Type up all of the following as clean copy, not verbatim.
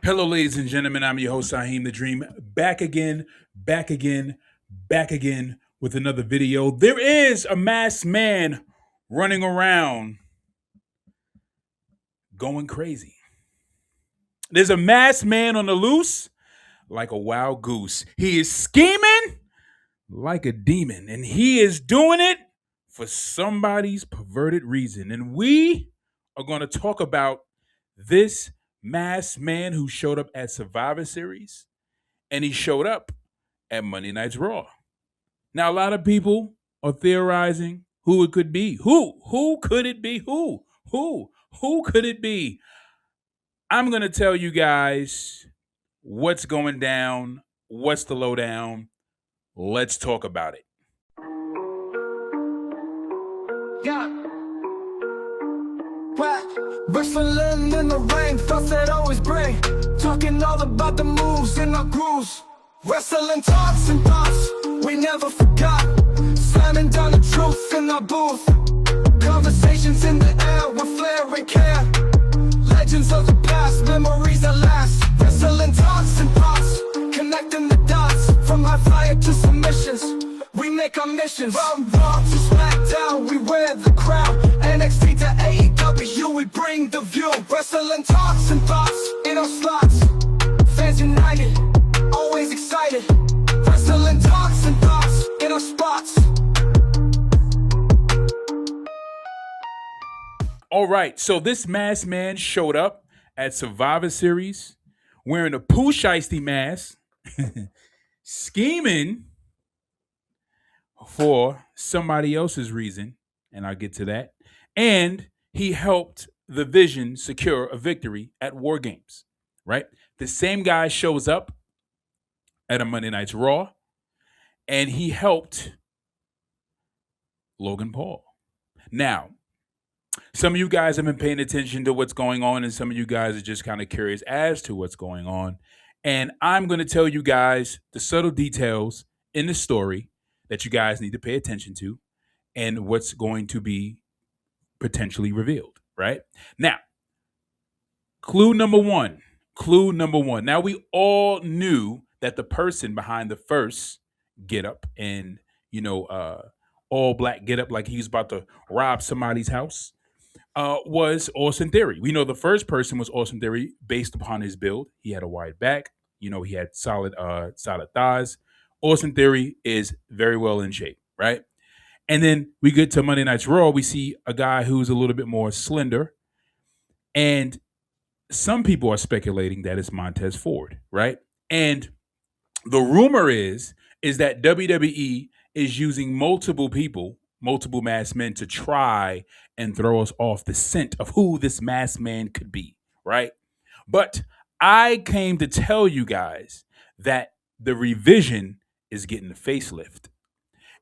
Hello, ladies and gentlemen. I'm your host, Saheem the Dream, back again, back again, back again with another video. There is a masked man running around going crazy. There's a masked man on the loose like a wild goose. He is scheming like a demon, and he is doing it for somebody's perverted reason. And we are going to talk about this masked man who showed up at Survivor Series and he showed up at Monday Night's Raw. Now, a lot of people are theorizing who it could be. Who could it be? Who could it be? I'm going to tell you guys what's going down, what's the lowdown. Let's talk about it. Yeah. What? Wrestling in the ring, thoughts that always bring. Talking all about the moves and our grooves. Wrestling talks and thoughts we never forgot. Slamming down the truth in our booth. Conversations in the air with flair and care. Legends of the past, memories that last. Wrestling talks and thoughts, connecting the dots. From high flyer to submissions, we make our missions. From Raw to SmackDown, we wear the crown. NXT to AEW, we bring the view. Wrestling talks and thoughts in our slots. Fans united, always excited. Wrestling talks and thoughts in our spots. All right, so this masked man showed up at Survivor Series wearing a Pooh Shiesty mask, scheming for somebody else's reason, and I'll get to that. And he helped the Vision secure a victory at War Games, right? The same guy shows up at a Monday Night's Raw, and he helped Logan Paul. Now, some of you guys have been paying attention to what's going on, and some of you guys are just kind of curious as to what's going on. And I'm going to tell you guys the subtle details in the story that you guys need to pay attention to and what's going to be potentially revealed, right? Now, clue number one. Clue number one. Now, we all knew that the person behind the first get up and, all black get up like he was about to rob somebody's house was Austin Theory. We know the first person was Austin Theory based upon his build. He had a wide back. He had solid thighs. Austin Theory is very well in shape, right? And then we get to Monday Night's Raw. We see a guy who's a little bit more slender. And some people are speculating that it's Montez Ford, right? And the rumor is that WWE is using multiple people, multiple masked men to try and throw us off the scent of who this masked man could be, right? But I came to tell you guys that the revision is getting a facelift.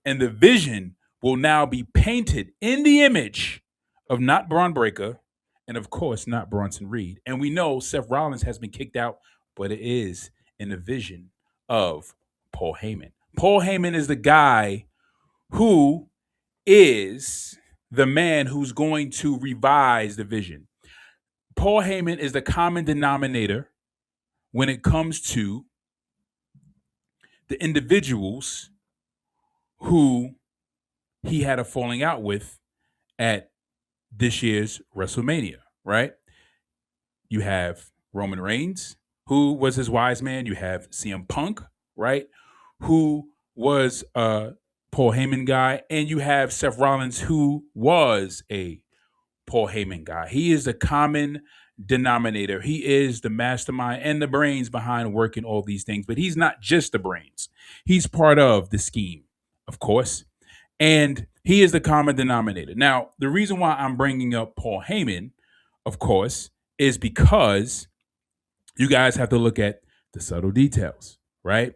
And the vision will now be painted in the image of not Braun Breaker and, of course, not Bronson Reed. And we know Seth Rollins has been kicked out, but it is in the vision of Paul Heyman. Paul Heyman is the guy who is the man who's going to revise the vision. Paul Heyman is the common denominator when it comes to the individuals who he had a falling out with at this year's WrestleMania, right? You have Roman Reigns, who was his wise man. You have CM Punk, right? Who was a Paul Heyman guy. And you have Seth Rollins, who was a Paul Heyman guy. He is the common denominator. He is the mastermind and the brains behind working all these things. But he's not just the brains. He's part of the scheme, of course. And he is the common denominator. Now, the reason why I'm bringing up Paul Heyman, of course, is because you guys have to look at the subtle details, right?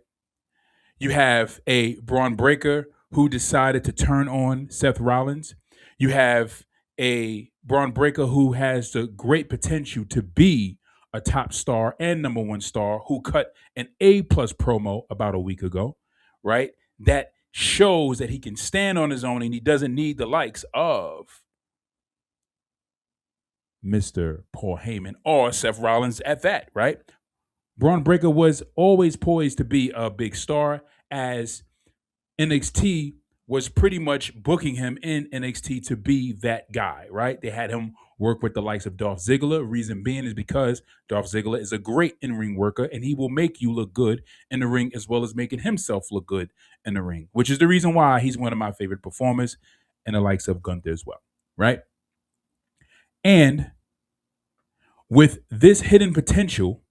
You have a Braun Breaker who decided to turn on Seth Rollins. You have a Braun Breaker who has the great potential to be a top star and number one star who cut an A+ promo about a week ago, right? That shows that he can stand on his own and he doesn't need the likes of Mr. Paul Heyman or Seth Rollins at that, right? Braun Breaker was always poised to be a big star, as NXT was pretty much booking him in NXT to be that guy, right? They had him work with the likes of Dolph Ziggler. Reason being is because Dolph Ziggler is a great in ring worker and he will make you look good in the ring as well as making himself look good in the ring, which is the reason why he's one of my favorite performers and the likes of Gunther as well, right? And with this hidden potential,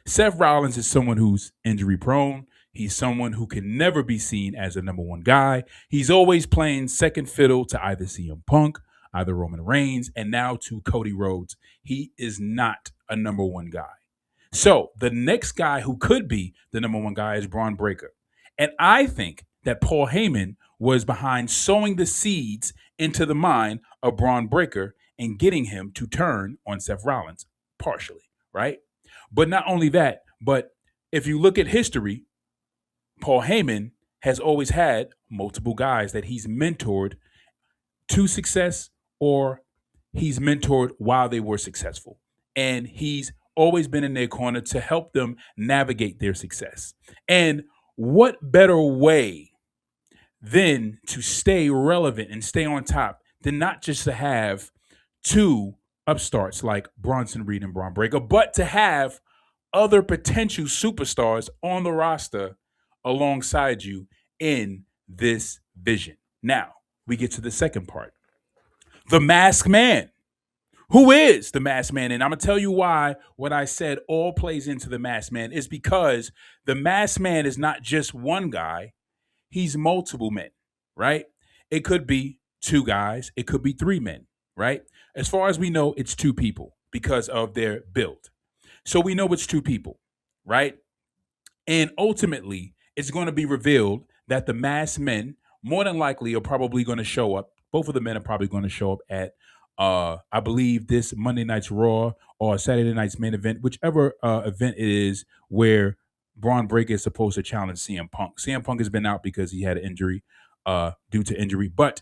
Seth Rollins is someone who's injury prone. He's someone who can never be seen as a number one guy. He's always playing second fiddle to either CM Punk, either Roman Reigns, and now to Cody Rhodes. He is not a number one guy. So the next guy who could be the number one guy is Braun Breaker. And I think that Paul Heyman was behind sowing the seeds into the mind of Braun Breaker and getting him to turn on Seth Rollins, partially, right? But not only that, but if you look at history, Paul Heyman has always had multiple guys that he's mentored to success or he's mentored while they were successful. And he's always been in their corner to help them navigate their success. And what better way than to stay relevant and stay on top than not just to have two upstarts like Bronson Reed and Braun Breaker, but to have other potential superstars on the roster alongside you in this vision. Now, we get to the second part. The Masked Man. Who is the Masked Man? And I'm going to tell you why what I said all plays into the Masked Man is because the Masked Man is not just one guy, he's multiple men, right? It could be two guys, it could be three men, right? As far as we know, it's two people because of their build. So we know it's two people, right? And ultimately, it's going to be revealed that the Masked Men, more than likely, are probably going to show up. Both of the men are probably going to show up at, I believe, this Monday night's Raw or Saturday night's main event, whichever event it is where Braun Breaker is supposed to challenge CM Punk. CM Punk has been out because he had an injury due to injury. But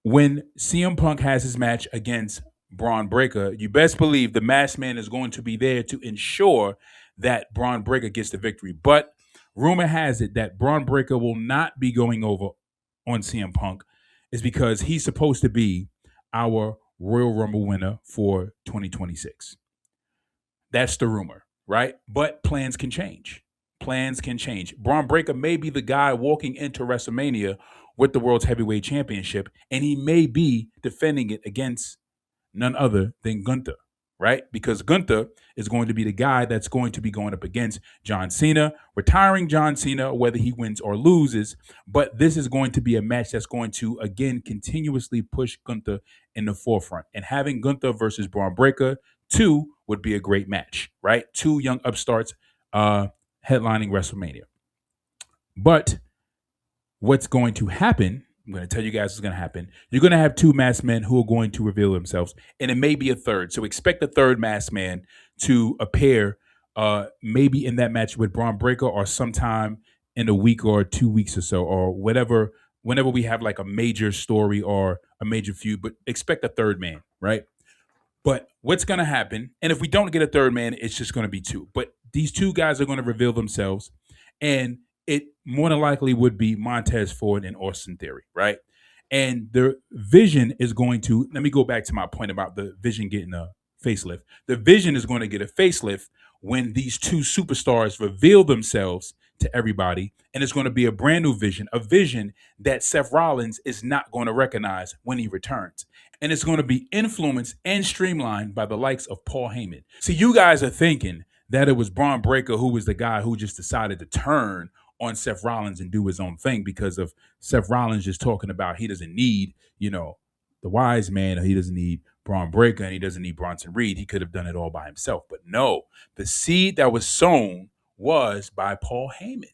when CM Punk has his match against Braun Breaker, you best believe the Masked Man is going to be there to ensure that Braun Breaker gets the victory. But rumor has it that Braun Breaker will not be going over on CM Punk is because he's supposed to be our Royal Rumble winner for 2026. That's the rumor, right? But plans can change. Plans can change. Braun Breaker may be the guy walking into WrestleMania with the World's Heavyweight Championship, and he may be defending it against none other than Gunther, right? Because Gunther is going to be the guy that's going to be going up against John Cena, retiring John Cena, whether he wins or loses. But this is going to be a match that's going to, again, continuously push Gunther in the forefront. And having Gunther versus Braun Breaker 2 would be a great match, right? Two young upstarts headlining WrestleMania. But what's going to happen, I'm going to tell you guys what's going to happen. You're going to have two masked men who are going to reveal themselves, and it may be a third. So expect the third masked man to appear maybe in that match with Braun Breaker or sometime in a week or 2 weeks or so, or whatever, whenever we have like a major story or a major feud. But expect a third man, right? But what's going to happen, and if we don't get a third man, it's just going to be two. But these two guys are going to reveal themselves, and it more than likely would be Montez Ford and Austin Theory, right? And the Vision is going to, let me go back to my point about the Vision getting a facelift. The Vision is going to get a facelift when these two superstars reveal themselves to everybody, and it's going to be a brand new Vision, a Vision that Seth Rollins is not going to recognize when he returns. And it's going to be influenced and streamlined by the likes of Paul Heyman. See, you guys are thinking that it was Braun Breaker who was the guy who just decided to turn on Seth Rollins and do his own thing because of Seth Rollins just talking about he doesn't need, the wise man, or he doesn't need Braun Breaker, and he doesn't need Bronson Reed. He could have done it all by himself. But no, the seed that was sown was by Paul Heyman.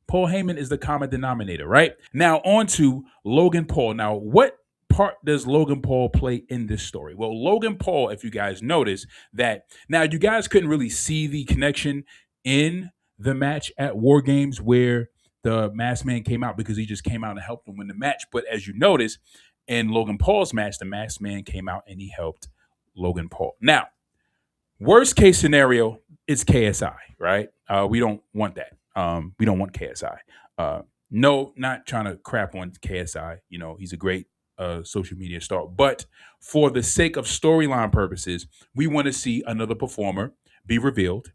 Paul Heyman is the common denominator, right? Now on to Logan Paul. Now, what part does Logan Paul play in this story? Well, Logan Paul, if you guys notice that, now you guys couldn't really see the connection in the match at War Games where the Masked Man came out because he just came out and helped him win the match. But as you notice, in Logan Paul's match, the Masked Man came out and he helped Logan Paul. Now, worst case scenario, it's KSI, right? We don't want that. We don't want KSI. No, not trying to crap on KSI. You know, he's a great social media star. But for the sake of storyline purposes, we want to see another performer be revealed,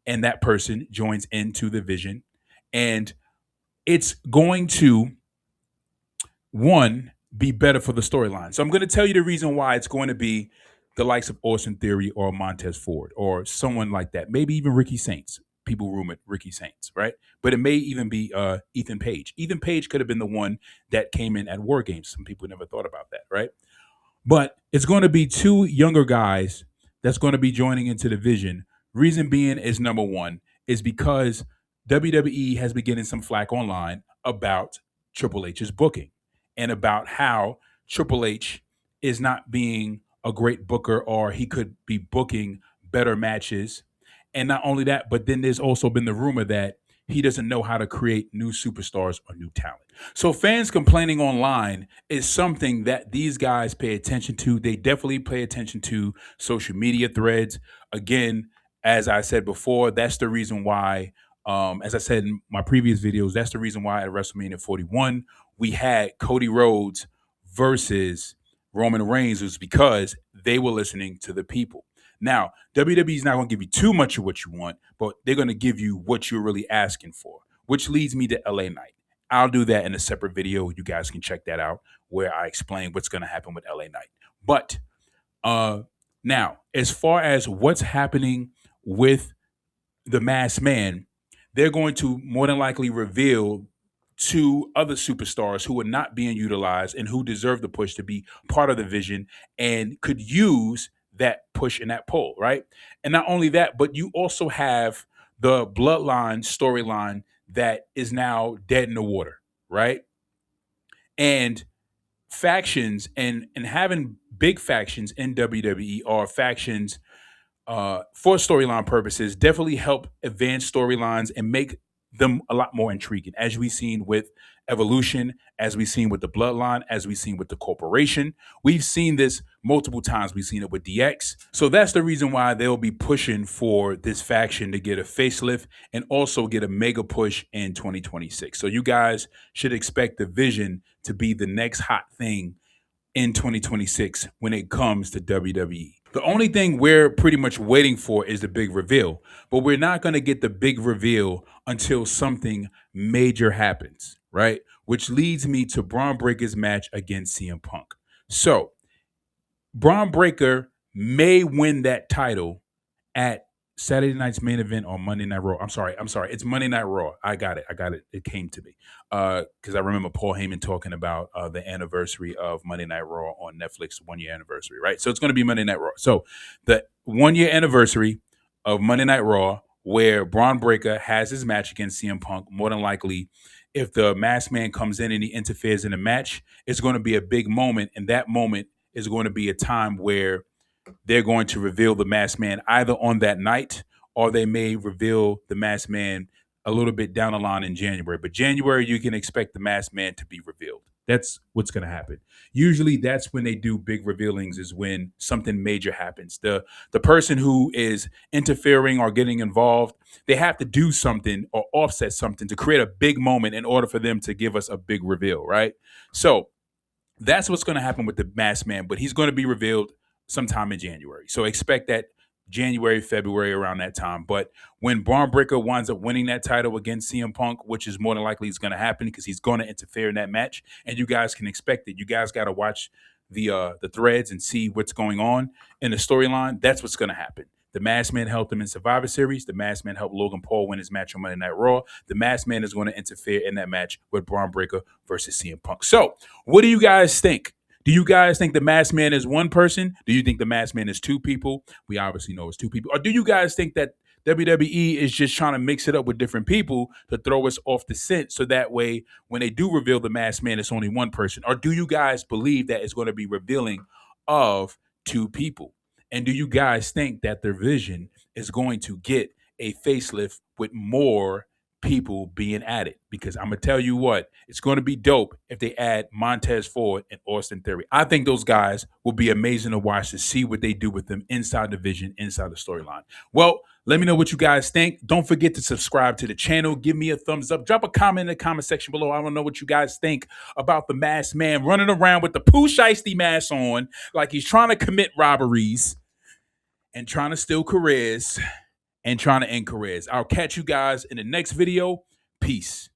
and that person joins into the vision. And it's going to, one, be better for the storyline. So I'm going to tell you the reason why it's going to be the likes of Austin Theory or Montez Ford or someone like that. Maybe even Ricky Saints. People rumored Ricky Saints, right? But it may even be Ethan Page. Ethan Page could have been the one that came in at War Games. Some people never thought about that, right? But it's going to be two younger guys that's going to be joining into the vision. Reason being is number one is because WWE has been getting some flack online about Triple H's booking and about how Triple H is not being a great booker or he could be booking better matches. And not only that, but then there's also been the rumor that he doesn't know how to create new superstars or new talent. So fans complaining online is something that these guys pay attention to. They definitely pay attention to social media threads. Again, as I said before, that's the reason why, as I said in my previous videos, that's the reason why at WrestleMania 41, we had Cody Rhodes versus Roman Reigns, was because they were listening to the people. Now, WWE is not going to give you too much of what you want, but they're going to give you what you're really asking for, which leads me to LA Knight. I'll do that in a separate video. You guys can check that out where I explain what's going to happen with LA Knight. But now, as far as what's happening with the Masked Man, they're going to more than likely reveal two other superstars who are not being utilized and who deserve the push to be part of the vision and could use that push and that pull, right? And not only that, but you also have the bloodline storyline that is now dead in the water, right? And factions and having big factions in WWE or factions for storyline purposes definitely help advance storylines and make them a lot more intriguing, as we've seen with Evolution, as we've seen with the Bloodline, as we've seen with the Corporation. We've seen this multiple times. We've seen it with DX. So that's the reason why they'll be pushing for this faction to get a facelift and also get a mega push in 2026. So you guys should expect the Vision to be the next hot thing in 2026 when it comes to WWE. The only thing we're pretty much waiting for is the big reveal, but we're not going to get the big reveal until something major happens, right? Which leads me to Braun Breaker's match against CM Punk. So, Braun Breaker may win that title at Saturday night's main event or Monday Night Raw. I'm sorry. It's Monday Night Raw. I got it. It came to me because I remember Paul Heyman talking about the anniversary of Monday Night Raw on Netflix, 1 year anniversary, right? So it's going to be Monday Night Raw. So the 1 year anniversary of Monday Night Raw, where Braun Breaker has his match against CM Punk, more than likely, if the Masked Man comes in and he interferes in the match, it's going to be a big moment, and that moment is going to be a time where they're going to reveal the Masked Man either on that night or they may reveal the Masked Man a little bit down the line in January. But January, you can expect the Masked Man to be revealed. That's what's going to happen. Usually that's when they do big revealings, is when something major happens. The person who is interfering or getting involved, they have to do something or offset something to create a big moment in order for them to give us a big reveal, right? So that's what's going to happen with the Masked Man, but he's going to be revealed sometime in January. So expect that January, February, around that time. But when Braun Breaker winds up winning that title against CM Punk, which is more than likely is going to happen because he's going to interfere in that match, and you guys can expect it. You guys got to watch the threads and see what's going on in the storyline. That's what's going to happen. The Masked Man helped him in Survivor Series. The Masked Man helped Logan Paul win his match on Monday Night Raw. The Masked Man is going to interfere in that match with Braun Breaker versus CM Punk. So, what do you guys think? Do you guys think the Masked Man is one person? Do you think the Masked Man is two people? We obviously know it's two people. Or do you guys think that WWE is just trying to mix it up with different people to throw us off the scent so that way when they do reveal the Masked Man, it's only one person? Or do you guys believe that it's going to be revealing of two people? And do you guys think that their vision is going to get a facelift with more people being added? Because I'm going to tell you what, it's going to be dope if they add Montez Ford and Austin Theory. I think those guys will be amazing to watch to see what they do with them inside the vision, inside the storyline. Well, Let me know what you guys think. Don't forget to subscribe to the channel. Give me a thumbs up. Drop a comment in the comment section below. I want to know what you guys think about the masked man running around with the Pooh Shiesty mask on, like he's trying to commit robberies and trying to steal careers and trying to end careers. I'll catch you guys in the next video. Peace.